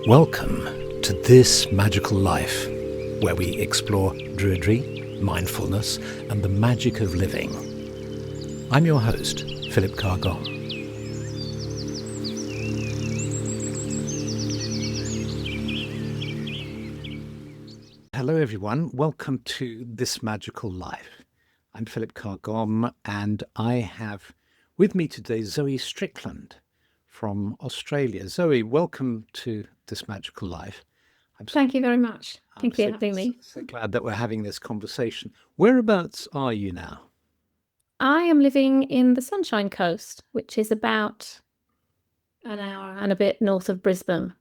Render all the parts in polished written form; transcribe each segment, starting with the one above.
Welcome to This Magical Life, where we explore Druidry, mindfulness, and the magic of living. I'm your host, Philip Carr-Gomm. Hello everyone, welcome to This Magical Life. I'm Philip Carr-Gomm, and I have with me today Zoe Strickland from Australia. Zoe, welcome to This Magical Life. Thank you very much. Thank you for having me. So glad that we're having this conversation. Whereabouts are you now? I am living in the Sunshine Coast, which is about an hour and a bit north of Brisbane.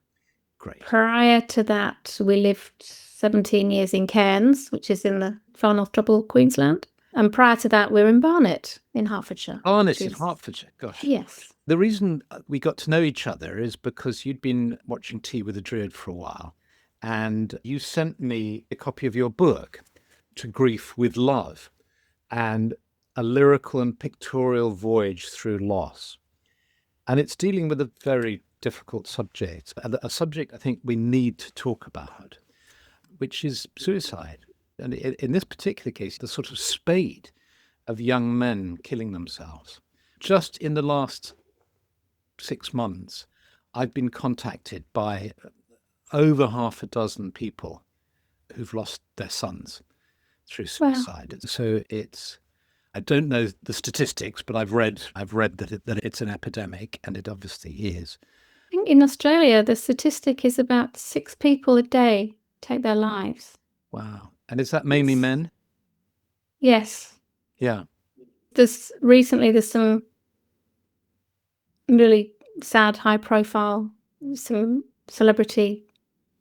Great. Prior to that, we lived 17 years in Cairns, which is in the far north double Queensland. And prior to that, we were in Barnet in Hertfordshire. Barnet in Hertfordshire, gosh. Yes. The reason we got to know each other is because you'd been watching Tea with a Druid for a while, and you sent me a copy of your book, To Grief with Love, and a lyrical and pictorial voyage through loss. And it's dealing with a very difficult subject, a subject I think we need to talk about, which is suicide. And in this particular case, the sort of spate of young men killing themselves. Just in the last 6 months, I've been contacted by over half a dozen people who've lost their sons through suicide. Wow. So I don't know the statistics, but I've read that it's an epidemic, and it obviously is. I think in Australia, the statistic is about 6 people a day take their lives. Wow. And is that mainly men? Yes. Yeah. There's some really sad, high-profile, some celebrity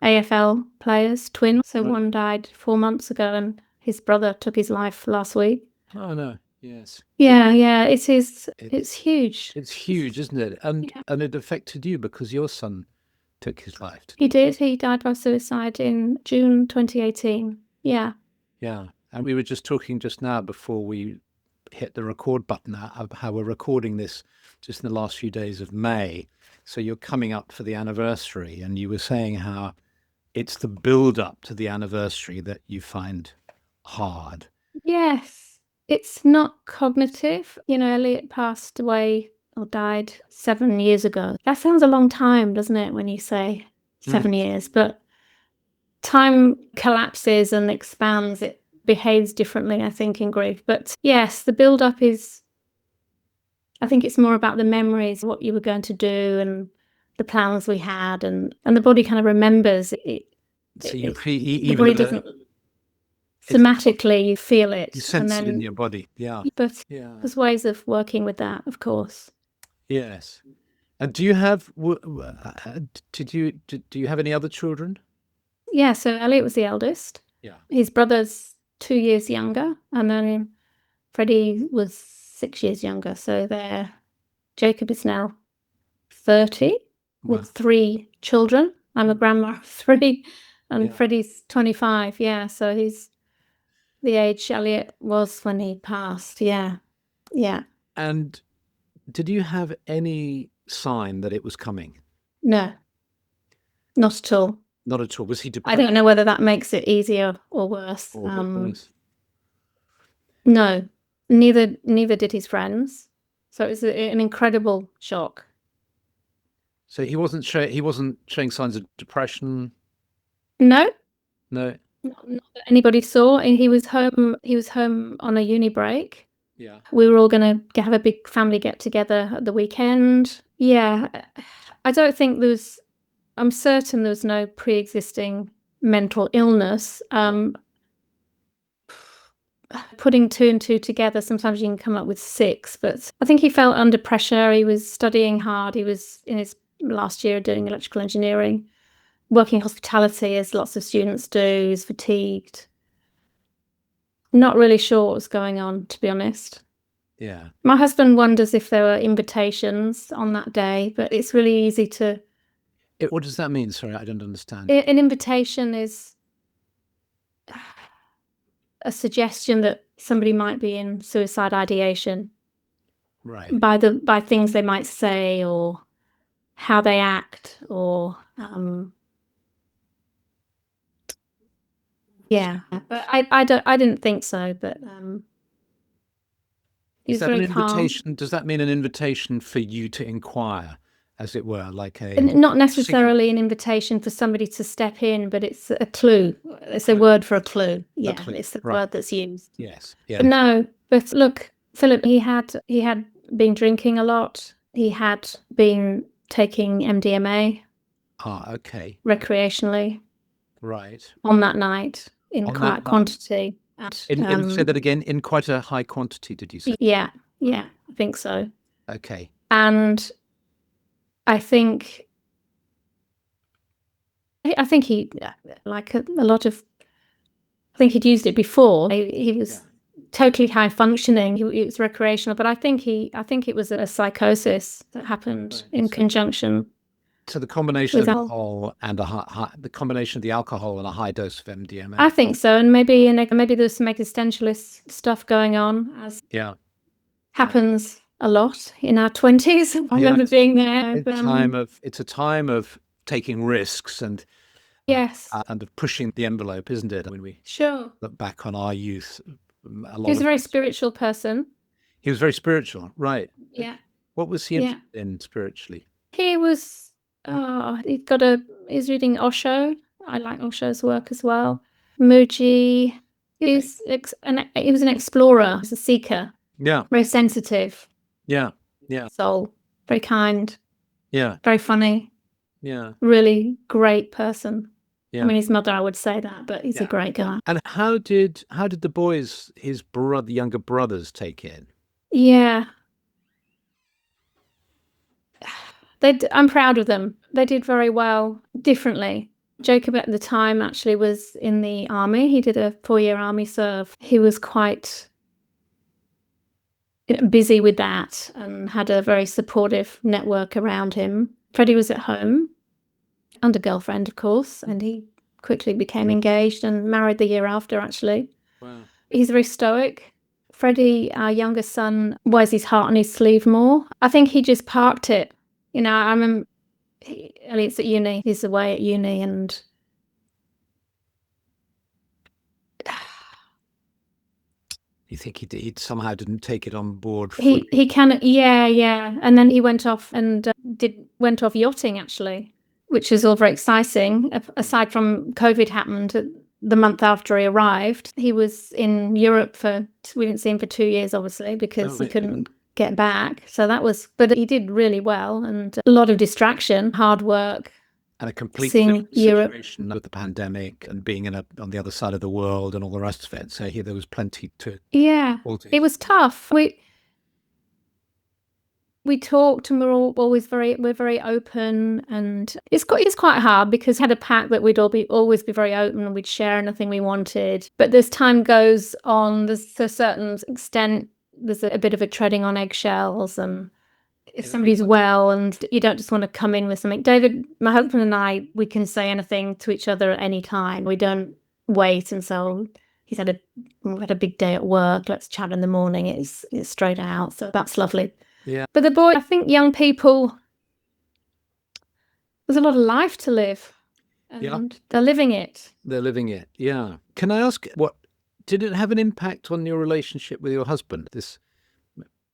AFL players, twins. So Right. One died 4 months ago, and his brother took his life last week. Oh no. Yes. Yeah, it is. It's huge. It's huge, isn't it? And Yeah. and it affected you because your son took his life. He did. He died by suicide in June 2018. Yeah. Yeah. And we were just talking just now before we hit the record button of how we're recording this just in the last few days of May. So you're coming up for the anniversary, and you were saying how it's the build up to the anniversary that you find hard. Yes. It's not cognitive. Elliot passed away or died 7 years ago. That sounds a long time, doesn't it, when you say 7 years? But time collapses and expands. It behaves differently, I think, in grief. But yes, the build-up is, I think it's more about the memories, what you were going to do and the plans we had, and the body kind of remembers it. So you The body doesn't somatically, you feel it. You sense it in your body. Yeah. But Yeah. there's ways of working with that, of course. Yes. And do you have do you have any other children? Yeah, so Elliot was the eldest. Yeah. His brother's 2 years younger, and then Freddie was 6 years younger. So Jacob is now 30 with 3 children. I'm a grandma of 3, and Freddie's 25. Yeah, so he's the age Elliot was when he passed. Yeah. And did you have any sign that it was coming? No, not at all. Not at all. Was he depressed? I don't know whether that makes it easier or worse. Worse. No, neither did his friends. So it was an incredible shock. So he wasn't showing signs of depression? No. No. Not that anybody saw. And he was home on a uni break. Yeah. We were all going to have a big family get together at the weekend. Yeah. I don't think I'm certain there was no pre-existing mental illness. Putting 2 and 2 together, sometimes you can come up with 6, but I think he felt under pressure. He was studying hard. He was in his last year doing electrical engineering, working hospitality as lots of students do. He was fatigued. Not really sure what was going on, to be honest. Yeah. My husband wonders if there were invitations on that day, but it's really easy to... What does that mean? Sorry, I don't understand. An invitation is a suggestion that somebody might be in suicide ideation. Right. By things they might say or how they act or Yeah, but I didn't think so, but he Is was that an very calm. invitation? Does that mean an invitation for you to inquire, as it were, like a And not signal? necessarily an invitation for somebody to step in, but it's a clue. It's a word for a clue. A Yeah, clue. it's the Right. word that's used. Yes. But Yeah. no, but look, Philip, he had been drinking a lot. He had been taking MDMA Ah, okay. recreationally Right. on that night in On quite that a night. quantity. Say that again. In quite a high quantity, did you say? Yeah, I think so. Okay. And I think he, like a lot of, I think he'd used it before. He was totally high functioning. It was recreational, but I think it was a psychosis that happened in conjunction. So the combination With of al- alcohol and the combination of the alcohol and a high dose of MDMA. I think so, and maybe there's some existentialist stuff going on, as Yeah. happens a lot in our 20s. I remember being there. It's a time of taking risks and Yes, of pushing the envelope, isn't it? When we sure. look back on our youth, a He lot was a of very spiritual person. he was very spiritual, right? Yeah, What was he yeah. interested in spiritually? He was. He's reading Osho. I like Osho's work as well. Muji. He was an explorer. He was a seeker. Yeah. Very sensitive Yeah. Yeah. soul. Very kind. Yeah. Very funny. Yeah. Really great person. Yeah. I mean, his mother, I would say that, but he's a great guy. And how did the boys, his younger brothers, take in? Yeah. I'm proud of them. They did very well differently. Jacob at the time actually was in the army. He did a 4-year army serve. He was quite busy with that and had a very supportive network around him. Freddie was at home, under girlfriend, of course, and he quickly became engaged and married the year after, actually. Wow. He's very stoic. Freddie, our youngest son, wears his heart on his sleeve more. I think he just parked it. I remember Elliot's at uni. He's away at uni, and You think he somehow didn't take it on board he fully? can, yeah. And then he went off and went off yachting, actually, which is all very exciting. Aside from COVID happened the month after he arrived, he was in Europe we didn't see him for 2 years, obviously, because he couldn't get back. So but he did really well, and a lot of distraction, hard work. And a complete seeing Europe situation with the pandemic and being on the other side of the world and all the rest of it. So here there was plenty to. Yeah, it was tough. We talked, and we're very open, and it's quite hard because we had a pact that we'd always be very open and we'd share anything we wanted. But as time goes on, there's to a certain extent there's a bit of a treading on eggshells, and if somebody's well and you don't just want to come in with something. David, my husband, and I, we can say anything to each other at any time. We don't wait, and so we had a big day at work, let's chat in the morning. It's straight out, so that's lovely. Yeah. But the boy, I think young people, there's a lot of life to live, and they're living it. Yeah. Can I ask, did it have an impact on your relationship with your husband?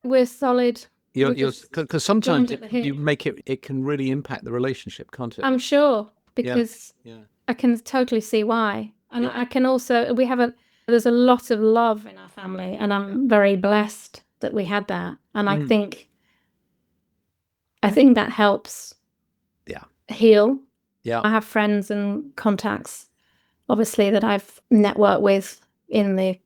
We're solid. Because sometimes you make it can really impact the relationship, can't it? I'm sure, because I can totally see why. And I can also, there's a lot of love in our family, and I'm very blessed that we had that. And I think that helps heal. Yeah. I have friends and contacts, obviously, that I've networked with in the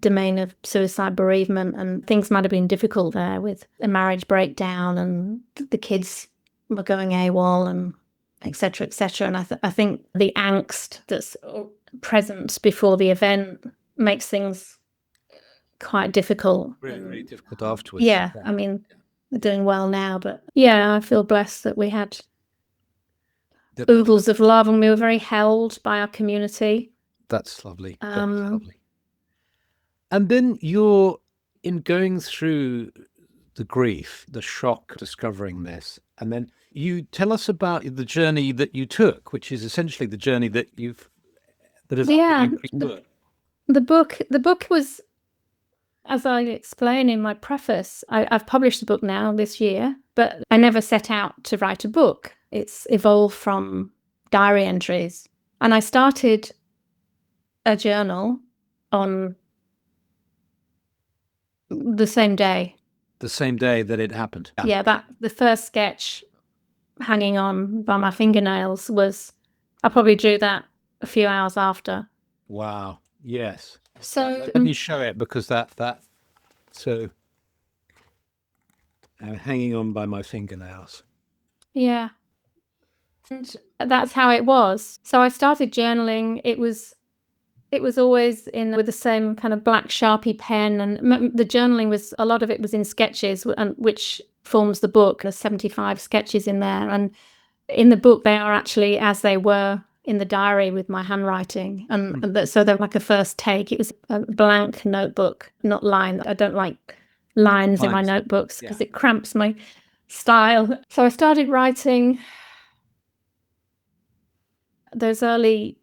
domain of suicide, bereavement, and things might have been difficult there with a marriage breakdown, and the kids were going AWOL, and etc. And I think the angst that's present before the event makes things quite difficult. Really difficult afterwards. Yeah, I mean, they're doing well now, but I feel blessed that we had oodles of love, and we were very held by our community. That's lovely. That's lovely. And then you're in going through the grief, the shock, discovering this, and then you tell us about the journey that you took, which is essentially the journey that that is Yeah, good. the book was, as I explain in my preface, I've published the book now this year, but I never set out to write a book. It's evolved from diary entries. And I started a journal on the same day. The same day that it happened. Yeah, that the first sketch hanging on by my fingernails was, I probably drew that a few hours after. Wow. Yes. So Let me show it, because so hanging on by my fingernails. yeah. And that's how it was. So I started journaling. It was always with the same kind of black Sharpie pen, and the journaling was, a lot of it was in sketches, which forms the book. There's 75 sketches in there, and in the book they are actually as they were in the diary with my handwriting, and so they're like a first take. It was a blank notebook, not lined. I don't like lines in my notebooks because it cramps my style. So I started writing. Those early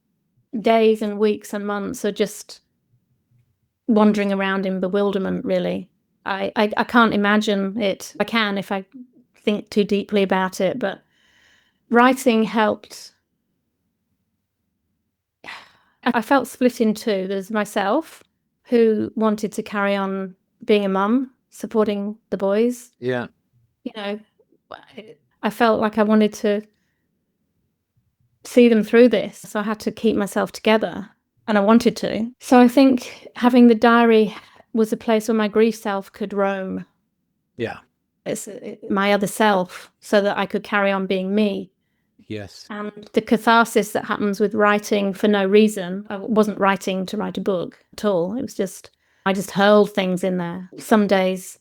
days and weeks and months are just wandering around in bewilderment, really. I can't imagine it. I can if I think too deeply about it, but writing helped. I felt split in two. There's myself, who wanted to carry on being a mum, supporting the boys. Yeah. You know, I felt like I wanted to see them through this, so I had to keep myself together, and I wanted to. So I think having the diary was a place where my grief self could roam. Yeah. It's my other self, so that I could carry on being me. Yes. And the catharsis that happens with writing for no reason. I wasn't writing to write a book at all. It was just, I just hurled things in there. Some days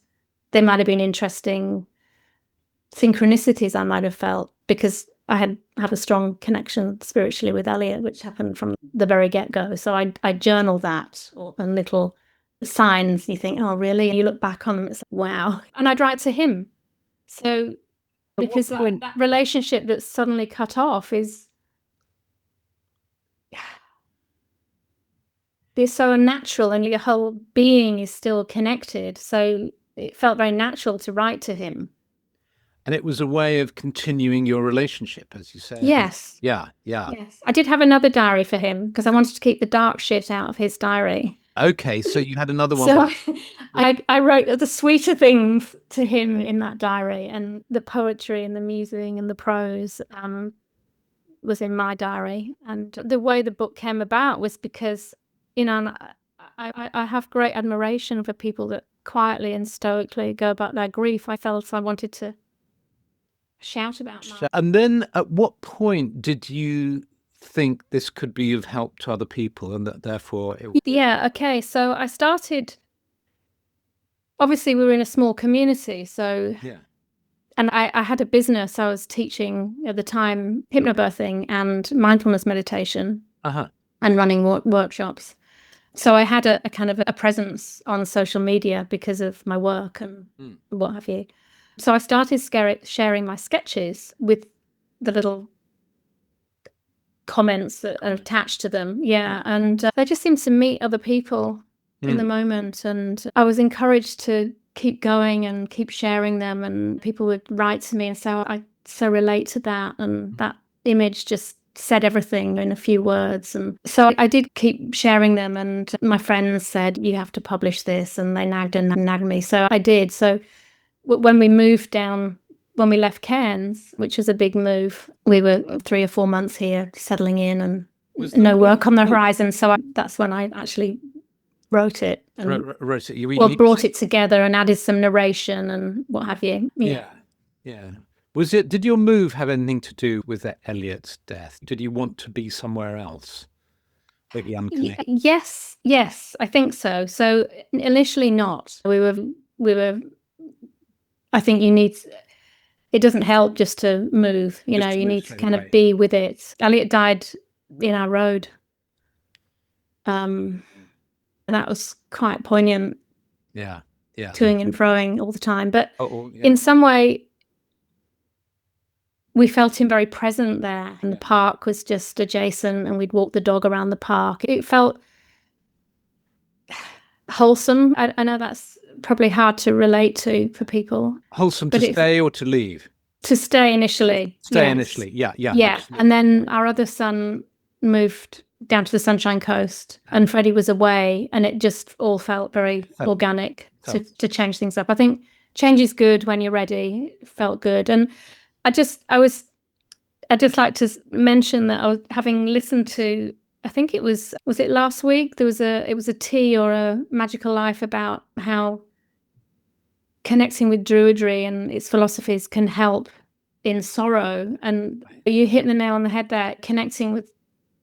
they might have been interesting synchronicities I might have felt, because I had a strong connection spiritually with Elliot, which happened from the very get-go. So I journal that, and little signs you think, oh, really? And you look back on them, it's like, wow. And I'd write to him. So because that relationship that's suddenly cut off is so unnatural, and your whole being is still connected. So it felt very natural to write to him. And it was a way of continuing your relationship, as you say. Yes. Yeah, yeah. Yes. I did have another diary for him, because I wanted to keep the dark shit out of his diary. Okay, so you had another one. So I wrote the sweeter things to him in that diary, and the poetry and the musing and the prose was in my diary. And the way the book came about was because, I have great admiration for people that quietly and stoically go about their grief. I felt I wanted to shout about mine. And then at what point did you think this could be of help to other people, and that therefore Yeah, okay. So I started, obviously we were in a small community, so yeah. And I had a business. I was teaching at the time hypnobirthing and mindfulness meditation, and running workshops. So I had a kind of a presence on social media because of my work and what have you. So I started sharing my sketches with the little comments that are attached to them. Yeah, and they just seemed to meet other people in the moment, and I was encouraged to keep going and keep sharing them, and people would write to me and say, I so relate to that, and that image just said everything in a few words. And so I did keep sharing them, and my friends said, you have to publish this, and they nagged and nagged me, so I did. So when we moved down, when we left Cairns, which was a big move, we were 3 or 4 months here settling in, and no work on the horizon, so that's when I actually wrote it and brought it together and added some narration and what have you. Yeah. Did your move have anything to do with Elliot's death? Did you want to be somewhere else? Maybe unconnected? Yes, I think so. So initially not. We were, I think it doesn't help just to move, you need to kind of be with it. Elliot died in our road. That was quite poignant. Yeah. Toing and froing all the time. But in some way, we felt him very present there. And the park was just adjacent, and we'd walk the dog around the park. It felt wholesome. I know that's probably hard to relate to for people. Wholesome to stay or to leave? To stay initially. Stay initially, yeah. Yeah, and then our other son moved down to the Sunshine Coast, and Freddie was away, and it just all felt very organic to change things up. I think change is good when you're ready. It felt good. And I'd just like to mention that I was having listened to, I think it was it last week? It was a tea or a Magical Life about how connecting with Druidry and its philosophies can help in sorrow. And you hit the nail on the head there, connecting with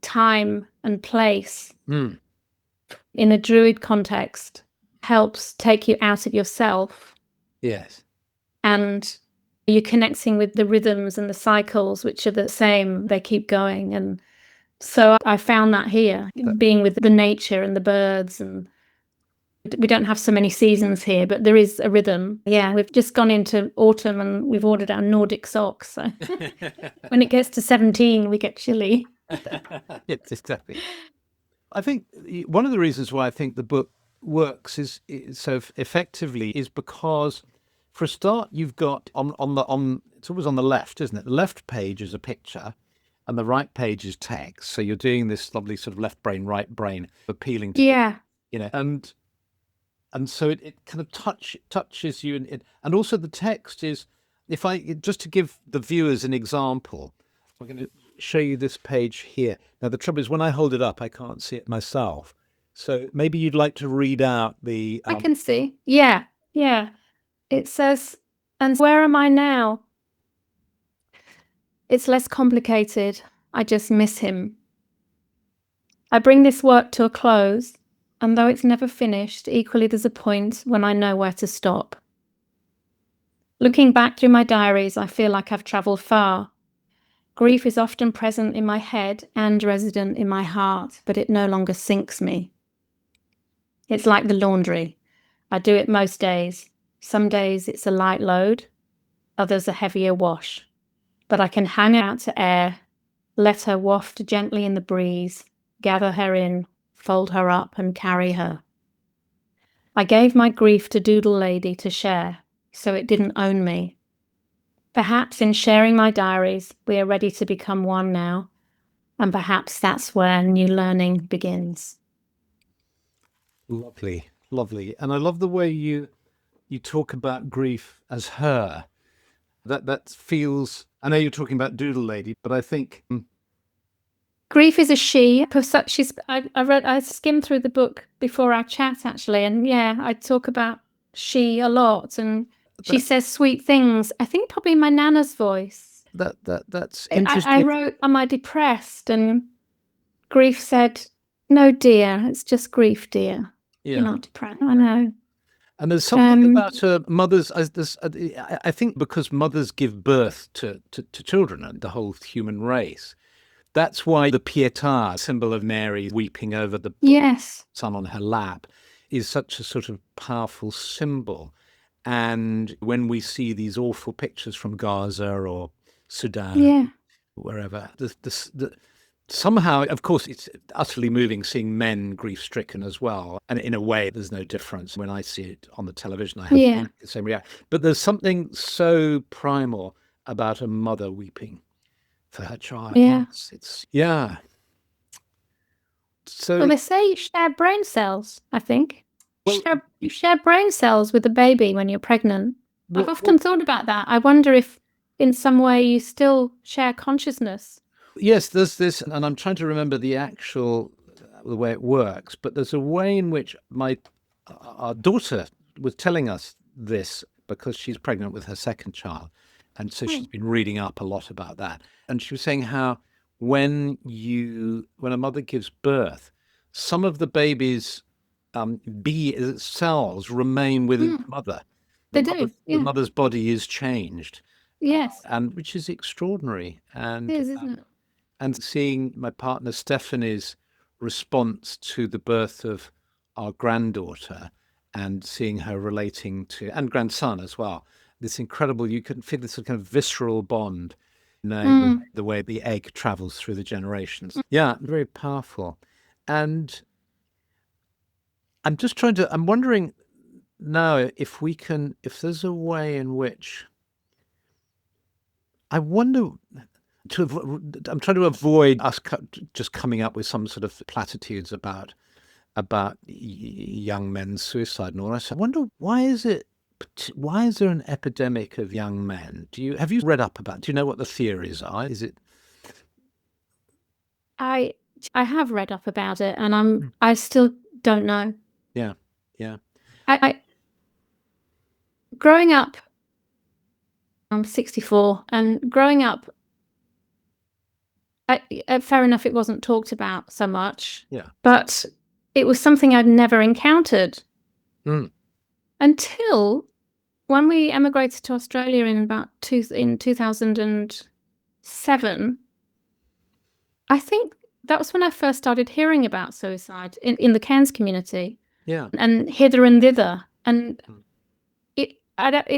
time and place in a Druid context helps take you out of yourself. Yes. And you're connecting with the rhythms and the cycles, which are the same. They keep going. And so I found that here, being with the nature and the birds. And we don't have so many seasons here, but there is a rhythm. Yeah, we've just gone into autumn and we've ordered our Nordic socks. So when it gets to 17, we get chilly. Yes, exactly. I think one of the reasons why I think the book works is so effectively is because, for a start, you've got on it's always on the left, isn't it? The left page is a picture, and the right page is text. So you're doing this lovely sort of left brain, right brain, appealing to and so it kind of touches you, and also the text is, if I just to give the viewers an example, I'm going to show you this page here. Now the trouble is, when I hold it up, I can't see it myself. So maybe you'd like to read out the. I can see. Yeah. It says, "And where am I now? It's less complicated. I just miss him. I bring this work to a close, and though it's never finished, equally there's a point when I know where to stop. Looking back through my diaries, I feel like I've travelled far. Grief is often present in my head and resident in my heart, but it no longer sinks me. It's like the laundry. I do it most days. Some days it's a light load, others a heavier wash. But I can hang out to air, let her waft gently in the breeze, gather her in, fold her up and carry her. I gave my grief to Doodle Lady to share, so it didn't own me. Perhaps in sharing my diaries, we are ready to become one now, and perhaps that's where new learning begins." Lovely, lovely. And I love the way you talk about grief as her. That feels, I know you're talking about Doodle Lady, but I think grief is a she. I skimmed through the book before our chat, actually, and I talk about she a lot, and she says sweet things. I think probably in my nana's voice. That's interesting. I wrote, "Am I depressed?" And grief said, "No, dear, it's just grief, dear. You're not depressed." I know. And there's something about mothers. I think because mothers give birth to children and the whole human race. That's why the Pietà, symbol of Mary weeping over the son on her lap, is such a sort of powerful symbol. And when we see these awful pictures from Gaza or Sudan, wherever, somehow, of course, it's utterly moving seeing men grief-stricken as well. And in a way, there's no difference. When I see it on the television, I have the same reaction. But there's something so primal about a mother weeping for her child. So, well, they say you share brain cells, I think. You share brain cells with a baby when you're pregnant. I've often thought about that. I wonder if in some way you still share consciousness. Yes, there's this, and I'm trying to remember the way it works, but there's a way in which our daughter was telling us this because she's pregnant with her second child. And so she's been reading up a lot about that. And she was saying how when a mother gives birth, some of the baby's B cells remain within the mother. They do. The mother's body is changed. Yes. And which is extraordinary. And it is, isn't it? And seeing my partner Stephanie's response to the birth of our granddaughter and seeing her relating to, and grandson as well, this incredible, you can feel this kind of visceral bond the way the egg travels through the generations. Yeah, very powerful. And I'm wondering now if there's a way in which, I'm trying to avoid us just coming up with some sort of platitudes about young men's suicide and all that. I wonder, why is there an epidemic of young men? Have you read up about? Do you know what the theories are? Is it? I have read up about it, and I still don't know. Yeah, yeah. I growing up, I'm 64, and growing up, fair enough, it wasn't talked about so much. Yeah. But it was something I'd never encountered until when we emigrated to Australia in 2007. I think that was when I first started hearing about suicide in the Cairns community. Yeah. And hither and thither, and it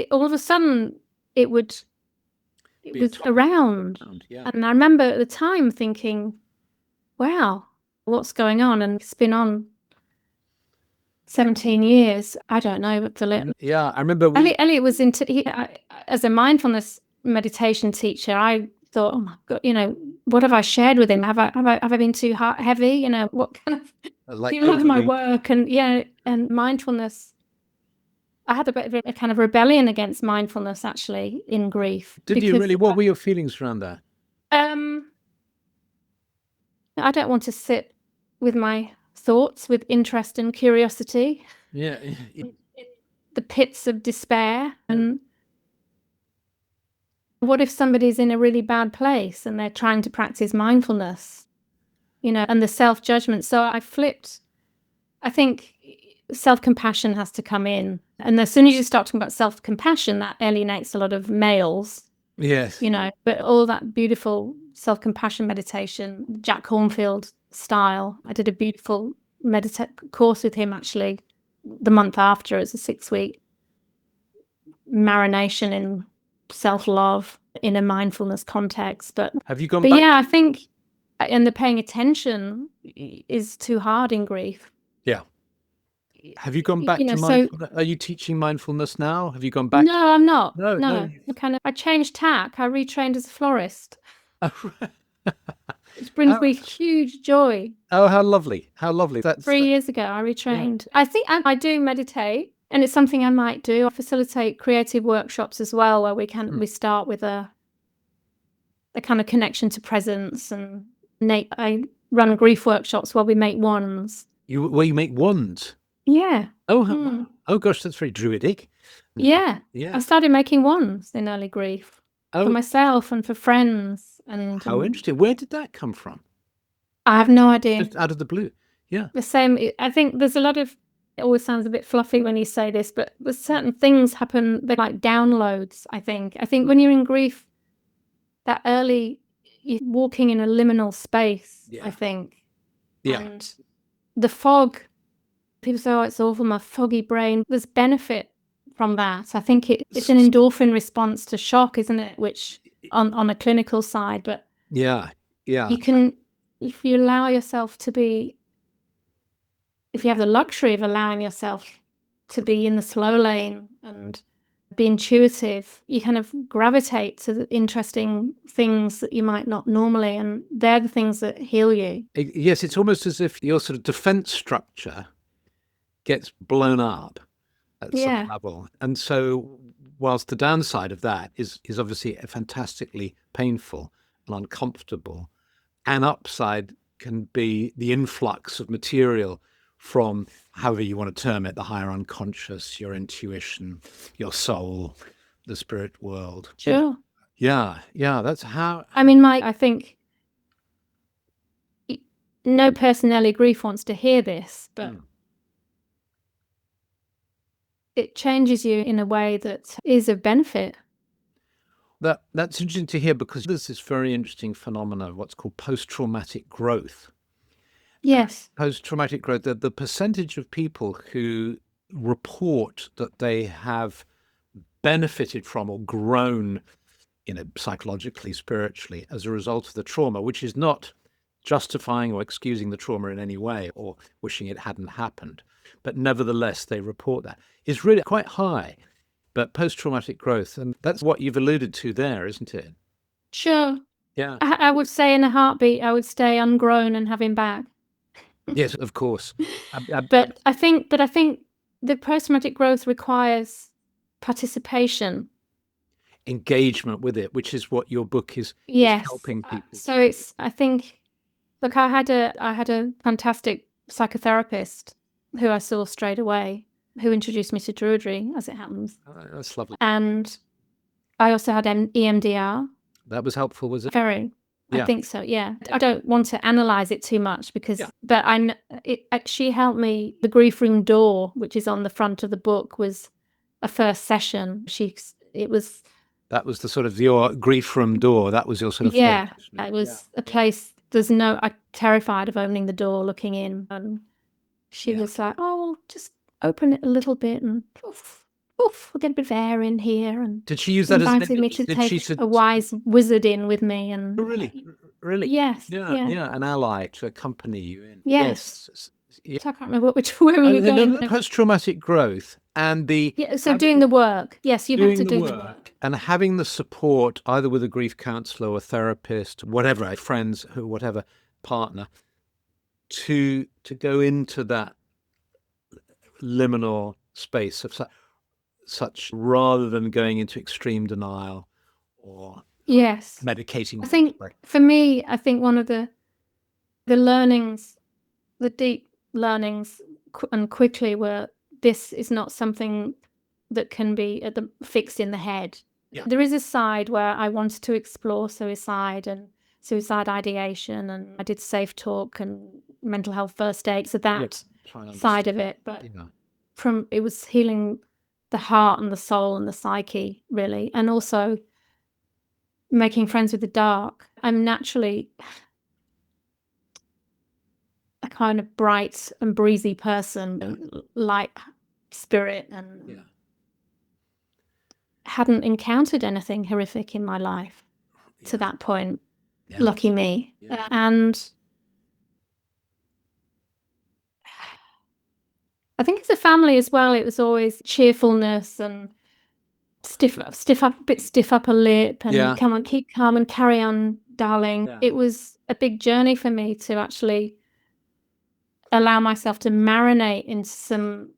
all of a sudden it was around. Yeah. And I remember at the time thinking, wow, what's going on? And it's been on 17 years. I don't know, Philip. Yeah, I remember Elliot was as a mindfulness meditation teacher. I thought, oh my God, what have I shared with him? Have I been too heavy? What kind of he loved my work, and and mindfulness. I had a bit of a kind of rebellion against mindfulness, actually, in grief. Did you really? What were your feelings around that? I don't want to sit with my thoughts with interest and curiosity. Yeah. The pits of despair. And what if somebody's in a really bad place and they're trying to practice mindfulness, and the self-judgment? So I flipped. I think self-compassion has to come in. And as soon as you start talking about self-compassion, that alienates a lot of males. Yes. But all that beautiful self-compassion meditation, Jack Hornfield style. I did a beautiful course with him, actually, the month after. It's a 6-week marination in self-love in a mindfulness context. But have you gone back? Yeah, I think, and the paying attention is too hard in grief. Yeah. Have you gone back to mindfulness? Are you teaching mindfulness now? Have you gone back? No, I'm not. No. I changed tack. I retrained as a florist. Which brings me huge joy. Oh, how lovely. How lovely. That's 3 years ago, I retrained. Yeah. I think I do meditate, and it's something I might do. I facilitate creative workshops as well, where we start with a kind of connection to presence, and I run grief workshops where we make wands. You make wands? Yeah. Oh, oh gosh, that's very druidic. Yeah. I started making wands in early grief for myself and for friends. And how interesting. Where did that come from? I have no idea. Just out of the blue. Yeah. The same. I think there's a lot of. It always sounds a bit fluffy when you say this, but there's certain things happen. They're like downloads. I think when you're in grief, that early, you're walking in a liminal space. Yeah. I think. Yeah. And the fog. People say, "Oh, it's awful, my foggy brain." There's benefit from that. I think it's an endorphin response to shock, isn't it? Which on a clinical side, but yeah, you can, if you allow yourself to be, if you have the luxury of allowing yourself to be in the slow lane and be intuitive, you kind of gravitate to the interesting things that you might not normally, and they're the things that heal you. Yes, it's almost as if your sort of defense structure gets blown up at some level. And so whilst the downside of that is obviously fantastically painful and uncomfortable, an upside can be the influx of material from, however you want to term it, the higher unconscious, your intuition, your soul, the spirit world. Sure. Yeah, that's how... I mean, I think no person in early grief wants to hear this, but it changes you in a way that is of benefit. That's interesting to hear, because there's this very interesting phenomenon, what's called post-traumatic growth. Yes. Post-traumatic growth, the percentage of people who report that they have benefited from or grown psychologically, spiritually, as a result of the trauma, which is not justifying or excusing the trauma in any way or wishing it hadn't happened. But nevertheless, they report that, is really quite high. But post-traumatic growth, and that's what you've alluded to there, isn't it? Sure. Yeah. I would say in a heartbeat, I would stay ungrown and have him back. Yes, of course. But I think the post-traumatic growth requires participation. Engagement with it, which is what your book is helping people. So I think, look, I had a fantastic psychotherapist who I saw straight away, who introduced me to Druidry, as it happens. Oh, that's lovely. And I also had EMDR. That was helpful, was it? Very. Yeah. I think so, yeah. I don't want to analyze it too much because, but she helped me. The grief room door, which is on the front of the book, was a first session. That was the sort of your grief room door. That was your sort of it was a place. I'm terrified of opening the door, looking in, and she was like, "Oh, just open it a little bit, and we'll get a bit of air in here." And did she use that as me to take a wise wizard in with me? And really, yes, an ally to accompany you in. Yes. So I can't remember where we were going. Post-traumatic growth and doing the work. Yes, you have to do the work. And having the support, either with a grief counsellor or therapist, whatever, friends, whatever, partner, to go into that liminal space of such, rather than going into extreme denial or medicating. I think for me, one of the learnings, the deep learnings, and quickly, were this is not something that can be fixed in the head. Yeah. There is a side where I wanted to explore suicide and suicide ideation, and I did safe talk and mental health first aid, so that side of it. But it was healing the heart and the soul and the psyche, really, and also making friends with the dark. I'm naturally a kind of bright and breezy person, light spirit, and hadn't encountered anything horrific in my life to that point. Lucky me. And I think as a family as well, it was always cheerfulness and stiff upper lip, and come on, keep calm and carry on, darling. It was a big journey for me to actually allow myself to marinate in some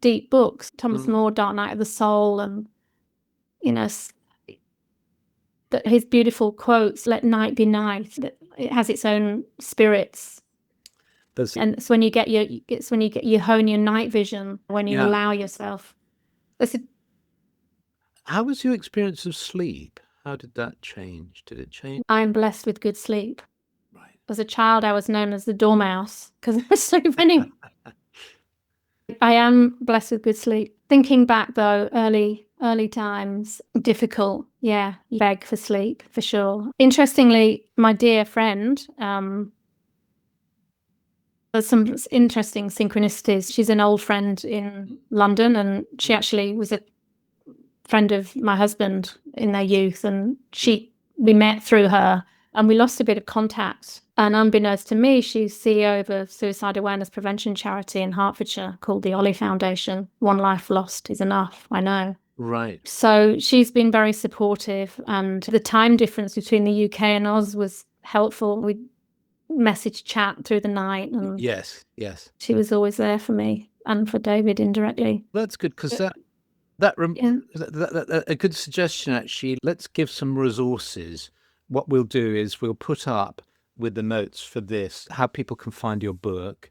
deep books. Thomas More, Dark Night of the Soul, and his beautiful quotes, "Let night be night." It has its own spirits. And it's when you hone your night vision, when you allow yourself. How was your experience of sleep? How did that change? Did it change? I'm blessed with good sleep. Right. As a child, I was known as the dormouse because I was so many. I am blessed with good sleep. Thinking back though, early times, difficult. Yeah, you beg for sleep for sure. Interestingly, my dear friend, there's some interesting synchronicities. She's an old friend in London, and she actually was a friend of my husband in their youth, and we met through her, and we lost a bit of contact. And unbeknownst to me, she's CEO of a suicide awareness prevention charity in Hertfordshire called the OLLIE Foundation. One life lost is enough, I know. Right. So she's been very supportive, and the time difference between the UK and Oz was helpful. We message chat through the night, and yes, she was always there for me and for David indirectly. That's good, because a good suggestion actually. Let's give some resources. What we'll do is we'll put up with the notes for this how people can find your book,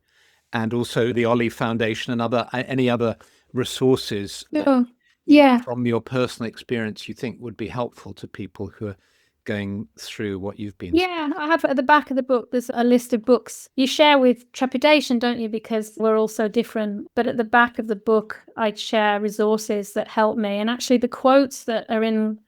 and also the OLLIE Foundation and any other resources from your personal experience you think would be helpful to people who are going through what you've been through. I have at the back of the book, there's a list of books you share with trepidation, don't you, because we're all so different. But at the back of the book, I share resources that help me, and actually the quotes that are in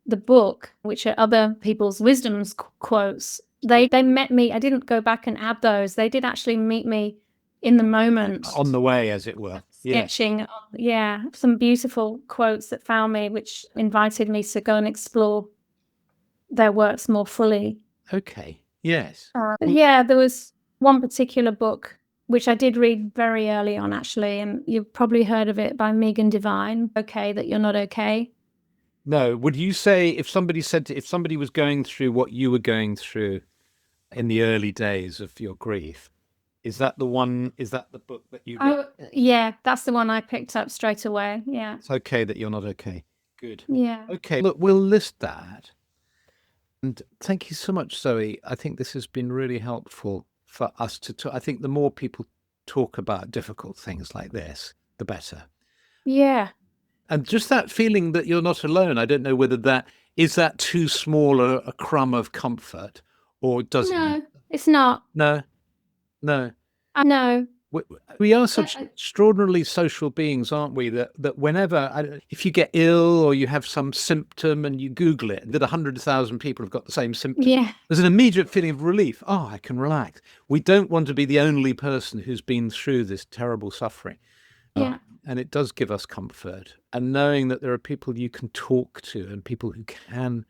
the book, which are other people's wisdom's quotes, they met me. I didn't go back and add those. They did actually meet me in the moment, on the way, as it were. Sketching some beautiful quotes that found me, which invited me to go and explore their works more fully. Okay. Yes. Yeah, there was one particular book which I did read very early on, actually, and you've probably heard of it, by Megan Devine, Okay That You're Not Okay. No. Would you say if somebody was going through what you were going through in the early days of your grief, is that the one? Is that the book that you? Yeah, that's the one I picked up straight away. Yeah. It's okay that you're not okay. Good. Yeah. Okay. Look, we'll list that. And thank you so much, Zoe. I think this has been really helpful for us to talk. I think the more people talk about difficult things like this, the better. Yeah. And just that feeling that you're not alone. I don't know whether that is that too small a crumb of comfort, or does No, it's not. no, no. No. We are such extraordinarily social beings, aren't we? That whenever, if you get ill or you have some symptom and you Google it, that 100,000 people have got the same symptom. Yeah. There's an immediate feeling of relief. Oh, I can relax. We don't want to be the only person who's been through this terrible suffering. Yeah. And it does give us comfort. And knowing that there are people you can talk to and people who can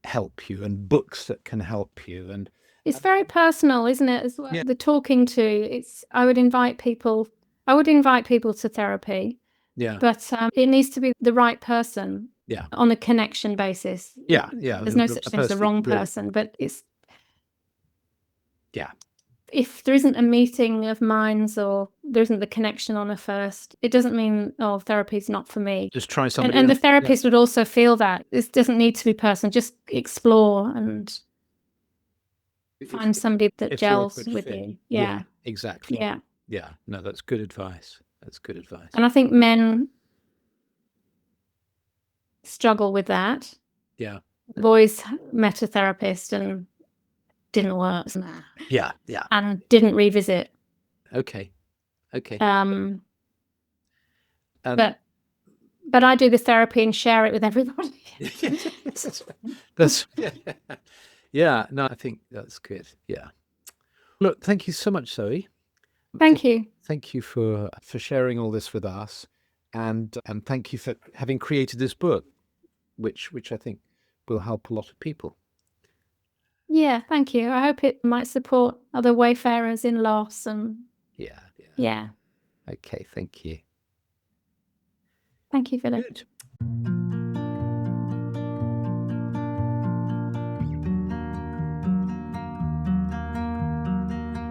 help you and books that can help you. And it's very personal, isn't it, as well? Yeah. The talking to, I would invite people to therapy. Yeah. But it needs to be the right person. Yeah. On a connection basis. Yeah. Yeah. There's no such thing as the wrong person, but it's. Yeah. If there isn't a meeting of minds or there isn't the connection on a first, it doesn't mean, oh, therapy's not for me. Just try something. And the therapist would also feel that. This doesn't need to be personal. Just explore and find somebody that gels with you. Yeah. Exactly. Yeah. Yeah. No, that's good advice. That's good advice. And I think men struggle with that. Yeah. Boys met a therapist and didn't work. Yeah. Yeah. And didn't revisit. Okay. Okay. But I do the therapy and share it with everybody. That's yeah. No, I think that's good. Yeah. Look, thank you so much, Zoe. Thank you. Thank you for sharing all this with us, and thank you for having created this book, which I think will help a lot of people. Yeah, thank you. I hope it might support other wayfarers in loss and. Yeah. Okay, thank you. Thank you, Philip. Good.